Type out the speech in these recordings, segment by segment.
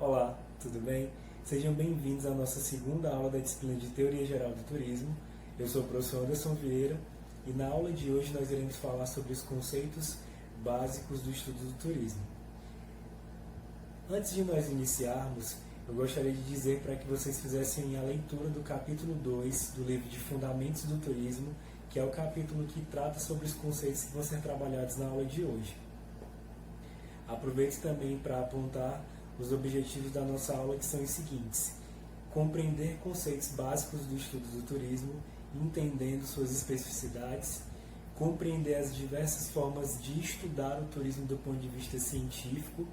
Olá, tudo bem? Sejam bem-vindos à nossa segunda aula da disciplina de Teoria Geral do Turismo. Eu sou o professor Anderson Vieira e na aula de hoje nós iremos falar sobre os conceitos básicos do estudo do turismo. Antes de nós iniciarmos, eu gostaria de dizer para que vocês fizessem a leitura do capítulo 2 do livro de Fundamentos do Turismo, que é o capítulo que trata sobre os conceitos que vão ser trabalhados na aula de hoje. Aproveite também para apontar os objetivos da nossa aula, que são os seguintes: compreender conceitos básicos do estudo do turismo, entendendo suas especificidades, compreender as diversas formas de estudar o turismo do ponto de vista científico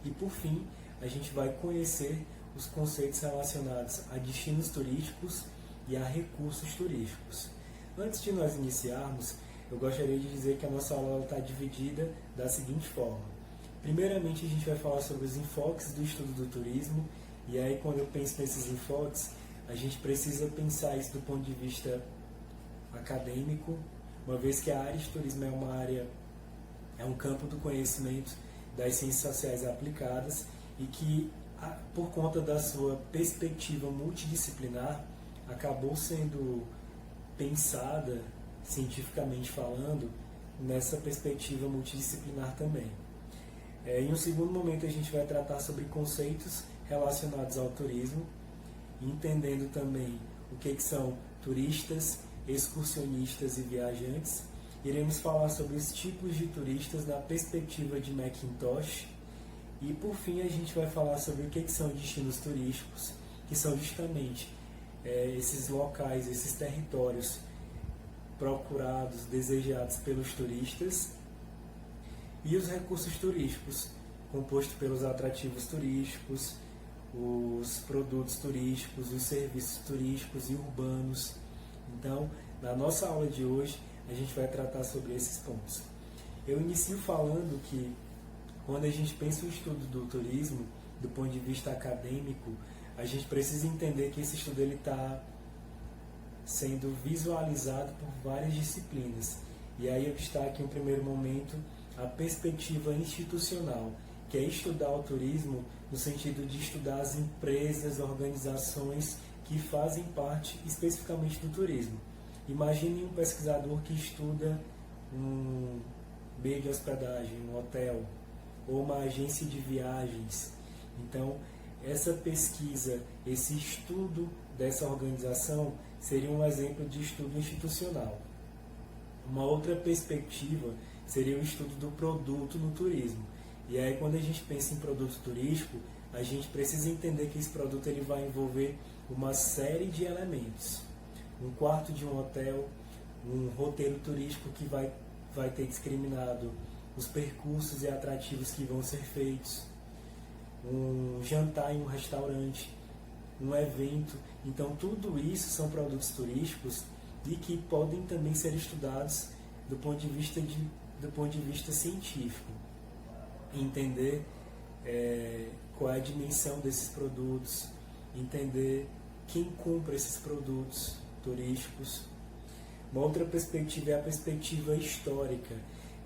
e, por fim, a gente vai conhecer os conceitos relacionados a destinos turísticos e a recursos turísticos. Antes de nós iniciarmos, eu gostaria de dizer que a nossa aula está dividida da seguinte forma. Primeiramente, a gente vai falar sobre os enfoques do estudo do turismo, e aí quando eu penso nesses enfoques, a gente precisa pensar isso do ponto de vista acadêmico, uma vez que a área de turismo é um campo do conhecimento das ciências sociais aplicadas e que, por conta da sua perspectiva multidisciplinar, acabou sendo pensada, cientificamente falando, nessa perspectiva multidisciplinar também. Em um segundo momento, a gente vai tratar sobre conceitos relacionados ao turismo, entendendo também o que são turistas, excursionistas e viajantes. Iremos falar sobre os tipos de turistas na perspectiva de Mackintosh. E, por fim, a gente vai falar sobre o que são destinos turísticos, que são justamente esses locais, esses territórios procurados, desejados pelos turistas, e os recursos turísticos, composto pelos atrativos turísticos, os produtos turísticos, os serviços turísticos e urbanos. Então, na nossa aula de hoje, a gente vai tratar sobre esses pontos. Eu inicio falando que, quando a gente pensa o estudo do turismo, do ponto de vista acadêmico, a gente precisa entender que esse estudo está sendo visualizado por várias disciplinas. E aí eu destaco em um primeiro momento a perspectiva institucional, que é estudar o turismo no sentido de estudar as empresas, organizações que fazem parte especificamente do turismo. Imagine um pesquisador que estuda um meio de hospedagem, um hotel, ou uma agência de viagens. Então, essa pesquisa, esse estudo dessa organização seria um exemplo de estudo institucional. Uma outra perspectiva seria o estudo do produto no turismo. E aí, quando a gente pensa em produto turístico, a gente precisa entender que esse produto ele vai envolver uma série de elementos. Um quarto de um hotel, um roteiro turístico que vai ter discriminado os percursos e atrativos que vão ser feitos, um jantar em um restaurante, um evento. Então, tudo isso são produtos turísticos e que podem também ser estudados do ponto de vista científico, entender qual é a dimensão desses produtos, entender quem compra esses produtos turísticos. Uma outra perspectiva é a perspectiva histórica.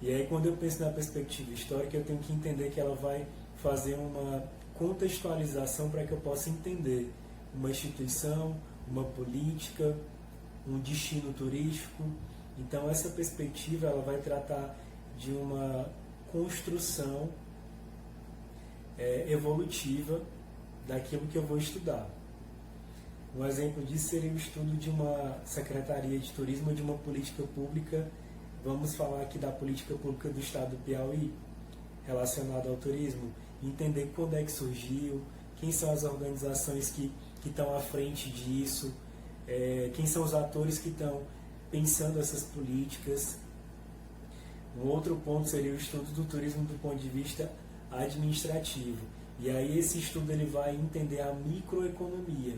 E aí, quando eu penso na perspectiva histórica, eu tenho que entender que ela vai fazer uma contextualização para que eu possa entender uma instituição, uma política, um destino turístico. Então, essa perspectiva ela vai tratar de uma construção evolutiva daquilo que eu vou estudar. Um exemplo disso seria o estudo de uma secretaria de turismo ou de uma política pública. Vamos falar aqui da política pública do estado do Piauí, relacionada ao turismo, entender quando é que surgiu, quem são as organizações que estão à frente disso, quem são os atores que estão pensando essas políticas. Um outro ponto seria o estudo do turismo do ponto de vista administrativo. E aí esse estudo ele vai entender a microeconomia.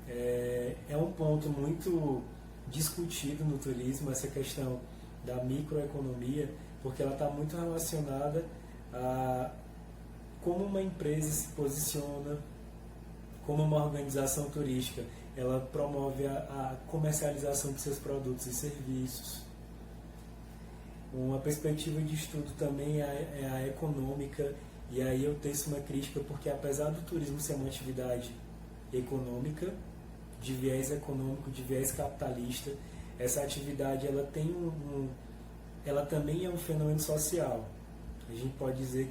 É um ponto muito discutido no turismo, essa questão da microeconomia, porque ela está muito relacionada a como uma empresa se posiciona, como uma organização turística, ela promove a comercialização de seus produtos e serviços. Uma perspectiva de estudo também é a econômica, E aí eu teço uma crítica porque, apesar do turismo ser uma atividade econômica, de viés econômico, de viés capitalista, essa atividade ela tem ela também é um fenômeno social. A gente pode dizer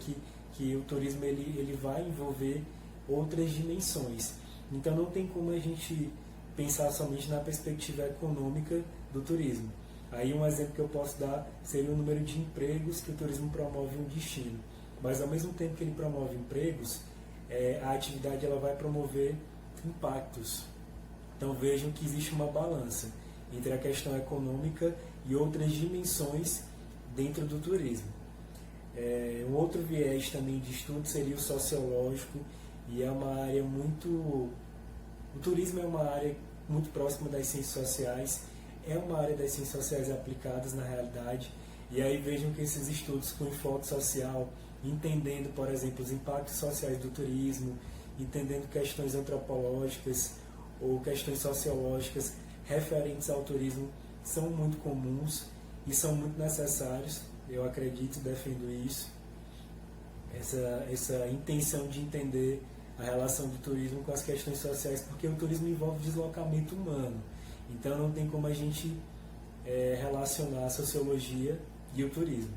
que o turismo ele vai envolver outras dimensões. Então não tem como a gente pensar somente na perspectiva econômica do turismo. Aí um exemplo que eu posso dar seria o número de empregos que o turismo promove em um destino. Mas ao mesmo tempo que ele promove empregos, a atividade ela vai promover impactos. Então vejam que existe uma balança entre a questão econômica e outras dimensões dentro do turismo. Um outro viés também de estudo seria o sociológico, e é uma área muito... O turismo é uma área muito próxima das ciências sociais, é uma área das ciências sociais aplicadas na realidade, e aí vejam que esses estudos com enfoque social, entendendo, por exemplo, os impactos sociais do turismo, entendendo questões antropológicas ou questões sociológicas referentes ao turismo, são muito comuns e são muito necessários. Eu acredito e defendo isso, essa intenção de entender a relação do turismo com as questões sociais, porque o turismo envolve deslocamento humano, então não tem como a gente relacionar a sociologia e o turismo.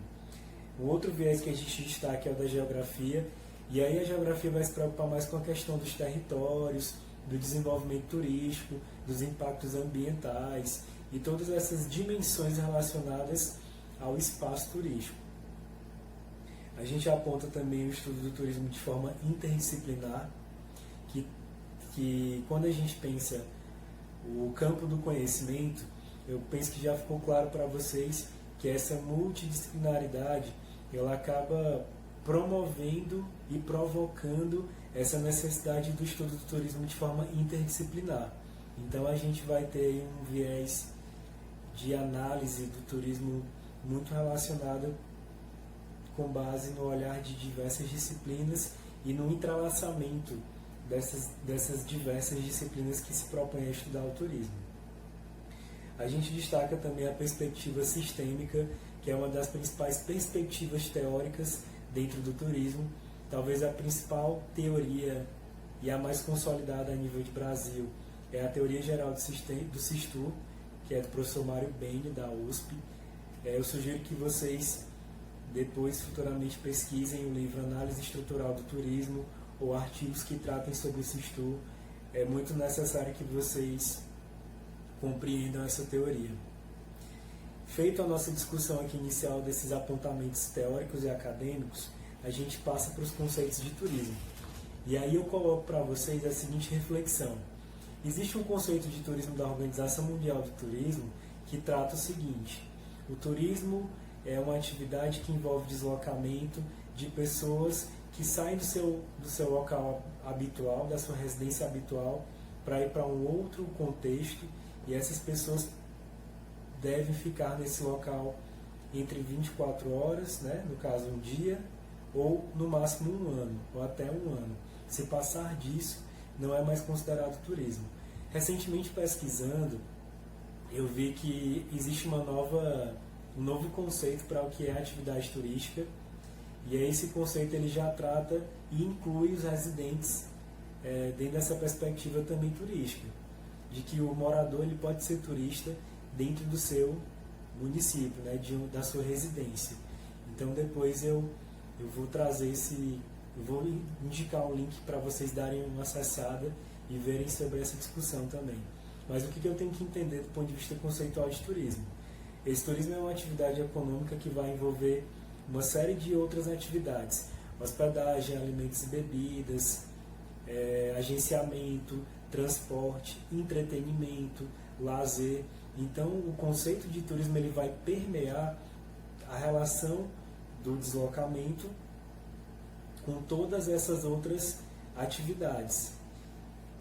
O outro viés que a gente destaca é o da geografia, e aí a geografia vai se preocupar mais com a questão dos territórios, do desenvolvimento turístico, dos impactos ambientais e todas essas dimensões relacionadas ao espaço turístico. A gente aponta também o estudo do turismo de forma interdisciplinar, que quando a gente pensa o campo do conhecimento, eu penso que já ficou claro para vocês que essa multidisciplinaridade ela acaba promovendo e provocando essa necessidade do estudo do turismo de forma interdisciplinar. Então a gente vai ter um viés de análise do turismo muito relacionado com base no olhar de diversas disciplinas e no entrelaçamento dessas diversas disciplinas que se propõem a estudar o turismo. A gente destaca também a perspectiva sistêmica, que é uma das principais perspectivas teóricas dentro do turismo, talvez a principal teoria e a mais consolidada a nível de Brasil é a Teoria Geral do SISTU, que é do professor Mário Beni, da USP. Eu sugiro que vocês depois, futuramente, pesquisem o livro Análise Estrutural do Turismo ou artigos que tratem sobre o SISTU. É muito necessário que vocês compreendam essa teoria. Feita a nossa discussão aqui inicial desses apontamentos teóricos e acadêmicos, a gente passa para os conceitos de turismo. E aí eu coloco para vocês a seguinte reflexão. Existe um conceito de turismo da Organização Mundial do Turismo que trata o seguinte: o turismo é uma atividade que envolve deslocamento de pessoas que saem do seu local habitual, da sua residência habitual, para ir para um outro contexto, e essas pessoas devem ficar nesse local entre 24 horas, né, no caso um dia, ou no máximo um ano, ou até um ano. Se passar disso, não é mais considerado turismo. Recentemente, pesquisando, eu vi que existe um novo conceito para o que é atividade turística, e esse conceito ele já trata e inclui os residentes dentro dessa perspectiva também turística, de que o morador ele pode ser turista dentro do seu município, né, da sua residência. Então depois eu vou trazer eu vou indicar um link para vocês darem uma acessada e verem sobre essa discussão também. Mas o que eu tenho que entender do ponto de vista conceitual de turismo? Esse turismo é uma atividade econômica que vai envolver uma série de outras atividades: hospedagem, alimentos e bebidas, agenciamento, transporte, entretenimento, lazer. Então, o conceito de turismo ele vai permear a relação do deslocamento com todas essas outras atividades.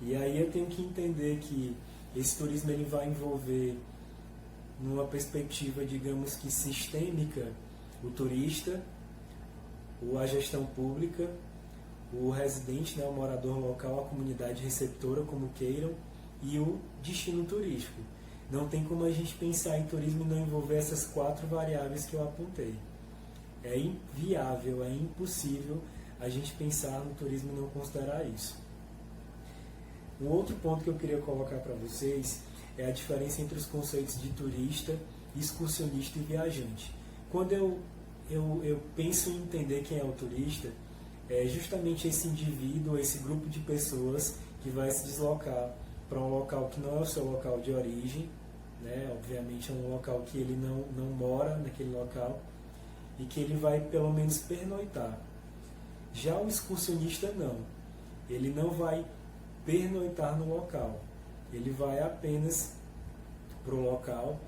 E aí eu tenho que entender que esse turismo ele vai envolver, numa perspectiva, digamos que sistêmica, o turista, a gestão pública, o residente, né, o morador local, a comunidade receptora, como queiram, e o destino turístico. Não tem como a gente pensar em turismo e não envolver essas 4 variáveis que eu apontei. É inviável, é impossível a gente pensar no turismo e não considerar isso. Um outro ponto que eu queria colocar para vocês é a diferença entre os conceitos de turista, excursionista e viajante. Quando eu penso em entender quem é o turista, é justamente esse indivíduo, esse grupo de pessoas que vai se deslocar para um local que não é o seu local de origem, né? Obviamente é um local que ele não mora naquele local e que ele vai pelo menos pernoitar. Já o excursionista não, ele não vai pernoitar no local, ele vai apenas para o local,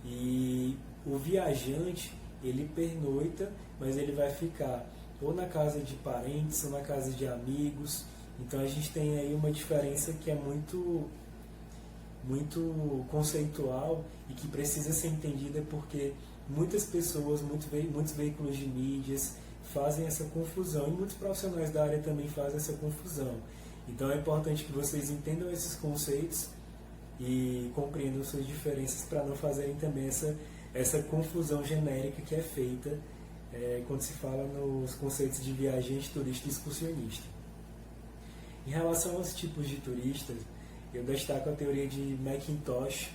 e o viajante ele pernoita, mas ele vai ficar ou na casa de parentes ou na casa de amigos. Então a gente tem aí uma diferença que é muito conceitual e que precisa ser entendida, porque muitas pessoas, muitos veículos de mídias fazem essa confusão, e muitos profissionais da área também fazem essa confusão. Então é importante que vocês entendam esses conceitos e compreendam suas diferenças, para não fazerem também essa confusão genérica que é feita quando se fala nos conceitos de viajante, turista e excursionista. Em relação aos tipos de turistas, eu destaco a teoria de Mackintosh,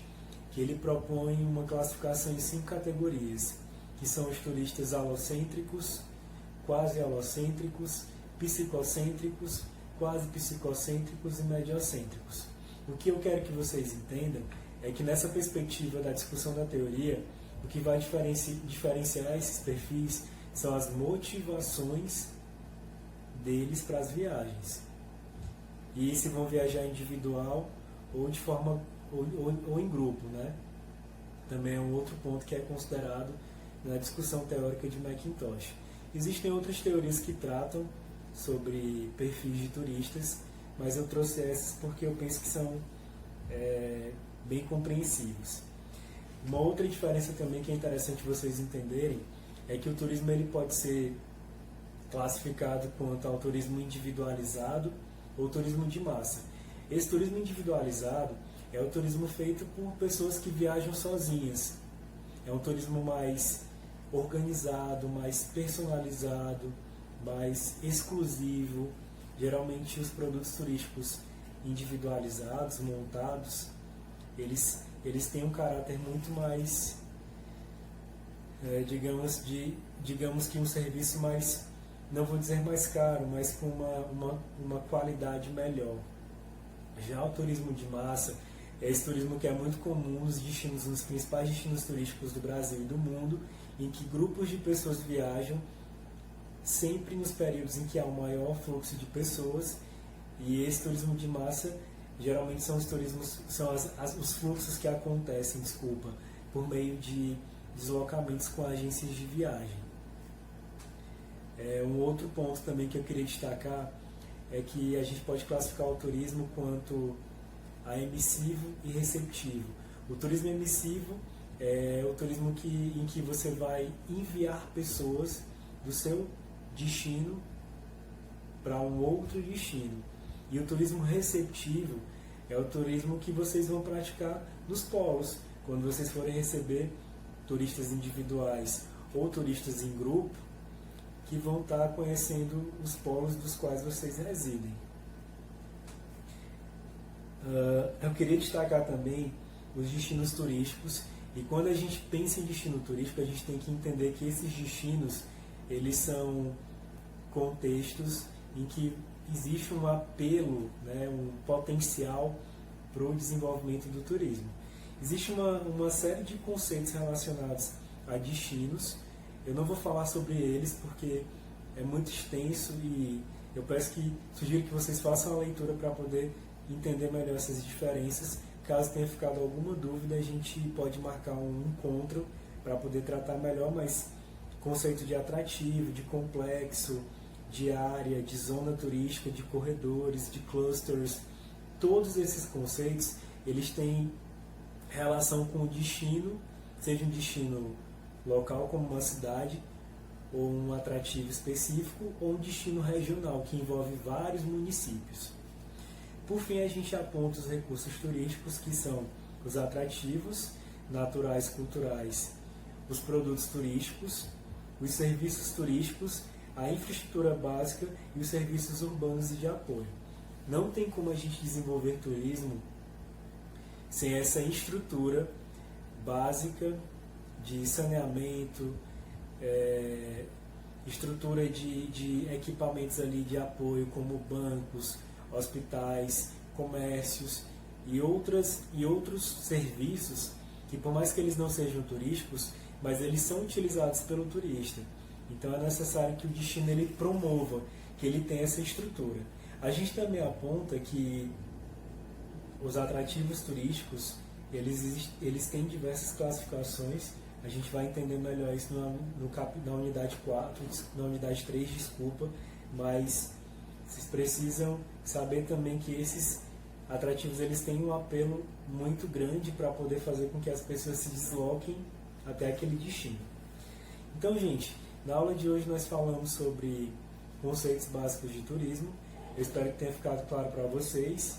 que ele propõe uma classificação em 5 categorias, que são os turistas alocêntricos, quase alocêntricos, psicocêntricos, quase psicocêntricos e mediocêntricos. O que eu quero que vocês entendam é que nessa perspectiva da discussão da teoria, o que vai diferenciar esses perfis são as motivações deles para as viagens. E se vão viajar individual ou de forma ou em grupo, né? Também é um outro ponto que é considerado na discussão teórica de Mackintosh. Existem outras teorias que tratam sobre perfis de turistas, mas eu trouxe essas porque eu penso que são bem compreensíveis. Uma outra diferença também que é interessante vocês entenderem é que o turismo ele pode ser classificado quanto ao turismo individualizado ou turismo de massa. Esse turismo individualizado é o turismo feito por pessoas que viajam sozinhas. É um turismo mais organizado, mais personalizado, mais exclusivo. Geralmente os produtos turísticos individualizados, montados, eles têm um caráter muito mais, digamos que um serviço mais, não vou dizer mais caro, mas com uma qualidade melhor. Já o turismo de massa é esse turismo que é muito comum nos principais destinos turísticos do Brasil e do mundo, em que grupos de pessoas viajam sempre nos períodos em que há um maior fluxo de pessoas, e esse turismo de massa geralmente são os fluxos que acontecem, por meio de deslocamentos com agências de viagem. Um outro ponto também que eu queria destacar é que a gente pode classificar o turismo quanto a emissivo e receptivo. O turismo emissivo é o turismo em que você vai enviar pessoas do seu destino para um outro destino. E o turismo receptivo é o turismo que vocês vão praticar nos polos, quando vocês forem receber turistas individuais ou turistas em grupo, que vão estar conhecendo os polos dos quais vocês residem. Eu queria destacar também os destinos turísticos, e quando a gente pensa em destino turístico, a gente tem que entender que esses destinos, eles são contextos em que existe um apelo, né, um potencial para o desenvolvimento do turismo. Existe uma série de conceitos relacionados a destinos. Eu não vou falar sobre eles porque é muito extenso, e eu sugiro que vocês façam a leitura para poder entender melhor essas diferenças. Caso tenha ficado alguma dúvida, a gente pode marcar um encontro para poder tratar melhor, mas conceito de atrativo, de complexo, de área, de zona turística, de corredores, de clusters, todos esses conceitos, eles têm relação com o destino, seja um destino local como uma cidade, ou um atrativo específico, ou um destino regional que envolve vários municípios. Por fim, a gente aponta os recursos turísticos, que são os atrativos naturais, culturais, os produtos turísticos, os serviços turísticos, a infraestrutura básica e os serviços urbanos e de apoio. Não tem como a gente desenvolver turismo sem essa estrutura básica de saneamento, estrutura de equipamentos ali de apoio, como bancos, hospitais, comércios e outros serviços que, por mais que eles não sejam turísticos, mas eles são utilizados pelo turista. Então é necessário que o destino ele promova, que ele tenha essa estrutura. A gente também aponta que os atrativos turísticos, eles têm diversas classificações. A gente vai entender melhor isso na unidade 4, na unidade 3, desculpa, mas vocês precisam saber também que esses atrativos eles têm um apelo muito grande para poder fazer com que as pessoas se desloquem até aquele destino. Então, gente, na aula de hoje nós falamos sobre conceitos básicos de turismo. Eu espero que tenha ficado claro para vocês.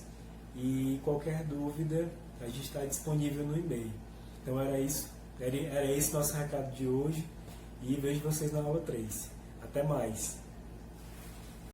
E qualquer dúvida, a gente está disponível no e-mail. Então era esse nosso recado de hoje. E vejo vocês na aula 3. Até mais!